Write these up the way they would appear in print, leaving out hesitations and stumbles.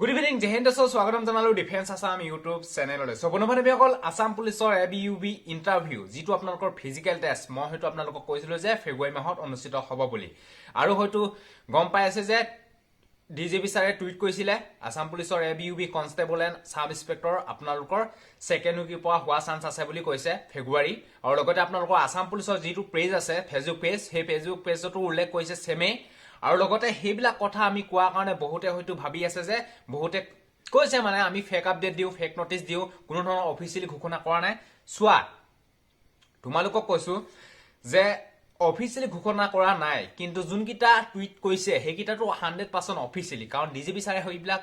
good evening জেহেন্দ্ৰ স্বাগতম জনালো ডিফেন্স আসাম ইউটিউব চেনেললৈ সো বন্ধুবান্ধৱীসকল আসাম পুলিচৰ এবিইউবি ইণ্টাৰভিউ যিটো আপোনালোকৰ ফিজিকেল টেষ্ট মই হয়তো আপোনালোকক কৈছিলো যে ফেব্ৰুৱাৰী মাহত অনুষ্ঠিত হ'ব বুলি আৰু হয়তো গম পাই আছে যে ডিজিপি ছাৰে টুইট কৰিছিলে আসাম পুলিচৰ এবিইউবি কনষ্টেবল এণ্ড সাব ইন্সপেক্টৰ আপোনালোকৰ সেকেন্ড উইক পৰা হোৱা চান্স আছে বুলি কৈছে ফেব্ৰুৱাৰী আৰু লগতে আপোনালোকৰ আসাম পুলিচৰ যিটো পেজ আছে ফেচবুক পেজ সেই ফেচবুক পেজতো উল্লেখ কৰিছে সেমে আৰু লগতে হেইবিলাক কথা আমি কোৱা কাৰণে বহুতে হয়তো ভাবি আছে যে বহুতে কৈছে মানে আমি ফেক আপডেট দিও ফেক নোটিস দিও কোনো ধৰণৰ অফিচিয়েলি ঘোষণা কৰা নাই সোৱা তোমালোকক কৈছো যে অফিচিয়েলি ঘোষণা কৰা নাই কিন্তু যোনকিটা টুইট কৈছে হেকিটাটো 100% অফিচিয়েলি কাৰণ ডিজিপি ছাৰে হইবিলাক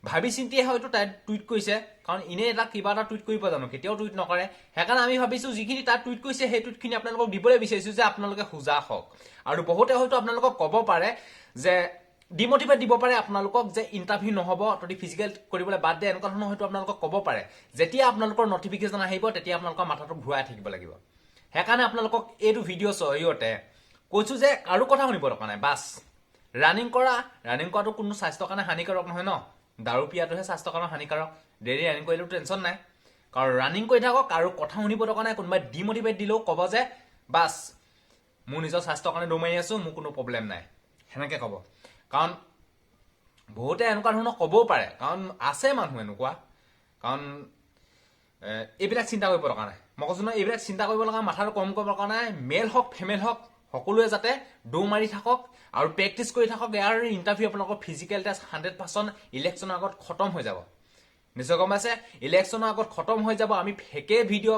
ভাবি চিন্তিয়ে হয়তো তাই টুইট কৈছে কাৰণ ইনে এটা কিবা এটা টুইট কৰিব জানো কেতিয়াও টুইট নকৰে হেকাৰণে আমি ভাবিছো যিখিনি তাত টুইট কৈছে সেই টুইটখিনি আপোনালোকক দিবলৈ বিচাৰিছো যে আপোনালোকে খুজা হওক আৰু বহুতে হয়তো আপোনালোকক ক'ব পাৰে যে ডিমোটিভেট দিব পাৰে আপোনালোকক যে ইন্টাৰভিউ নহব ততি ফিজিক্যাল কৰিবলৈ বাদ দে এনেকুৱা ধৰণৰ হয়তো আপোনালোকক ক'ব পাৰে যেতিয়া আপোনালোকৰ নটিফিকেশন আহিব তেতিয়া আপোনালোকৰ মাথাটো ঘূৰাই থাকিব লাগিব হেকাৰণে আপোনালোকক এইটো ভিডিও সহিয়তে কৈছো যে আৰু কথা শুনিব দৰকাৰ নাই বাস ৰানিং কৰাটো কোনো স্বাস্থ্যৰ কাৰণে হানিকাৰক নহয় ন দাৰু পিয়াটোহে স্বাস্থ্যৰ কাৰণে হানিকাৰক ডেইলি ৰানিং কৰিলেও টেনচন নাই কাৰণ ৰানিং কৰি থাকক আৰু কথা শুনিব দৰকাৰ নাই কোনোবাই ডিমোটিভেট দিলেও ক'ব যে বাস মোৰ নিজৰ স্বাস্থ্যৰ কাৰণে দৌৰ মাৰি আছো মোৰ কোনো প্ৰব্লেম নাই হেনেকে ক'ব কাৰণ বহুতে এনেকুৱা ধৰণৰ ক'বও পাৰে কাৰণ আছে মানুহ এনেকুৱা কাৰণ এইবিলাক চিন্তা কৰিব দৰকাৰ নাই মই কৈছো নহয় এইবিলাক চিন্তা কৰিব লগা মাথাটো কম কৰিব দৰকাৰ নাই মেল হক ফিমেল হক সকলোৱে যাতে দৌৰ মাৰি থাকক আৰু প্ৰেক্টিস কৰি থাকক ইয়াৰ ইন্টাৰভিউ আপোনালোকৰ ফিজিক্যাল টেষ্ট 100% ইলেকশ্যনৰ আগত খতম হৈ যাব নিশ্চয় গম পাইছে ইলেকশ্যনৰ আগত খতম হৈ যাব আমি ফেকে ভিডিও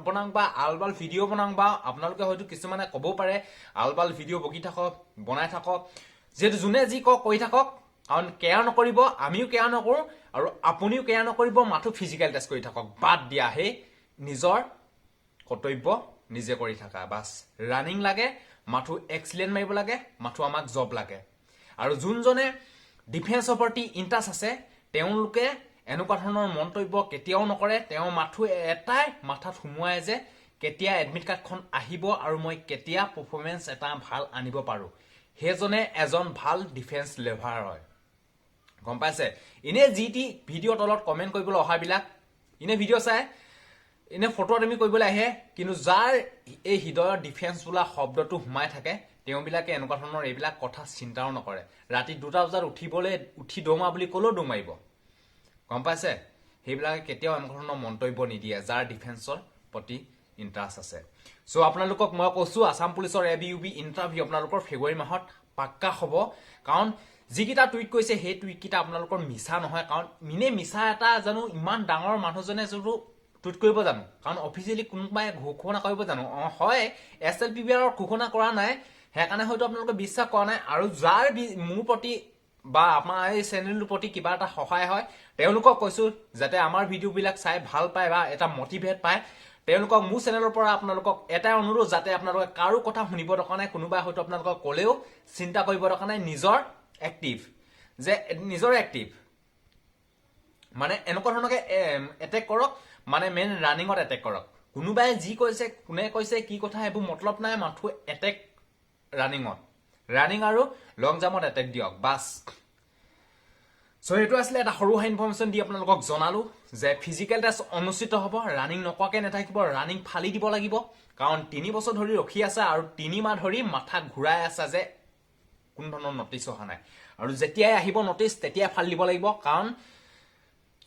বনাং বা আলবাল ভিডিও বনাং বা আপোনালোকে হয়তো কিছুমানে ক'ব পাৰে আলবাল ভিডিও বকি থাকক বনাই থাকক যেটো জুনে যি কৈ থাকক কাৰণ কেয়াৰ নকৰিব আমিও কেয়াৰ নকৰো আৰু আপুনিও কেয়াৰ নকৰিব মাথো ফিজিক্যাল টেষ্ট কৰি থাকক বাদ দিয়া হে নিজৰ কৰ্তব্য নিজে কৰি থাকা বাস ৰানিং লাগে মাথো এক্সিলেন্ট মাৰিব লাগে মাথো আমাক জব লাগে আৰু যোনজনে ডিফেন্সৰ প্ৰতি ইন্টাৰেষ্ট আছে তেওঁলোকে এনেকুৱা ধৰণৰ মন্তব্য কেতিয়াও নকৰে তেওঁ মাথো এটাই মাথাত সুমুৱাই যে কেতিয়া এডমিট কাৰ্ডখন আহিব আৰু মই কেতিয়া পাৰফৰমেন্স এটা ভাল আনিব পাৰো হেজনে এজন ভাল ডিফেন্স লেভাৰ হয় গম পাইছে ইনে জিটি ভিডিও তলত কমেন্ট কৰিবলৈ অহাবিলাক ইনে ভিডিও চাই ইনে ফটো আমি কৰিবলৈ আহে কিন্তু যাৰ এই হৃদয়ৰ ডিফেন্স বোলা শব্দটো হুমাই থাকে তেওঁবিলাকে এনেকুৱা ধৰণৰ এইবিলাক কথা চিন্তাও নকৰে ৰাতি 2টা বজাত উঠি দৌমা বুলি ক'লেও দৌমাৰিব গম পাইছে হেইবিলাকে কেতিয়াও এনেকুৱা ধৰণৰ মন্তব্য নিদিয়ে যাৰ ডিফেন্সৰ প্ৰতি ইন্টাৰেষ্ট আছে সো আপোনালোকক মই কৈছো আসাম পুলিচৰ এবিইউবি ইন্টাৰভিউ আপোনালোকৰ ফেব্ৰুৱাৰী মাহত পাক্কা হ'ব কাৰণ যিকিটা টুইট কৈছে সেই টুইট কিটা আপোনালোকৰ মিছা নহয় কাৰণ মিনে মিছা এটা জানো ইমান ডাঙৰ মানুহজনে যটো টুইট কৰিব জানো কাৰণ অফিচিয়েলি কোনোবাই ঘোষণা কৰিব জানো হয় এছএলপিবিআৰ ঘোষণা কৰা নাই হেকাৰণে হয়তো আপোনালোকে বিশ্বাস কৰা নাই আৰু যাৰ মোৰ প্ৰতি বা আমাৰ এই চেনেলটোৰ প্ৰতি কিবা এটা সহায় হয় তেওঁলোকক কৈছো যাতে আমাৰ ভিডিও বিলাক চাই ভাল পায় বা এটা মোটিভেট পায় তেওঁলোকক মোৰ চেনেলৰ পৰা আপোনালোকক এটা অনুৰোধ যাতে আপোনালোকে কাৰো কথা শুনিব দৰকাৰ নাই কোনোবাই হয়তো আপোনালোকক ক'লেও চিন্তা কৰিব দৰকাৰ নাই নিজৰ এক্টিভ মানে এনেকুৱা ধৰণকে এটেক কৰক মানে মেন ৰানিঙত এটেক কৰক কোনোবাই যি কৈছে কোনে কৈছে কি কথা হেবু মতলব নাই মাথো এটেক ৰানিং আৰু লং জাম্পত এটেক দিয়ক বাস সো এটো আসলে এটা সৰু ইনফৰমেশন দি আপোনালোকক জনালো যে ফিজিক্যাল টেষ্ট অনুষ্ঠিত হ'ব ৰানিং নকৱাকে নেথাকিব ৰানিং ফালি দিব লাগিব কাৰণ 3 বছৰ ধৰি ৰখি আছে আৰু 3 মাহ ধৰি মাথা ঘুৰাই আছে যে কোন ধৰণৰ নটিস অহা নাই আৰু যেতিয়াই আহিব নটিস তেতিয়াই ফালি দিব লাগিব কাৰণ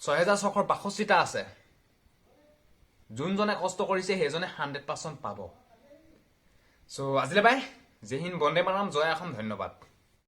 6662টা আছে যোনজনে কষ্ট কৰিছে হেজনে 100% পাব সো আজিলে বাই জয় হিন্দ বন্দে মাতৰম জয় অসম ধন্যবাদ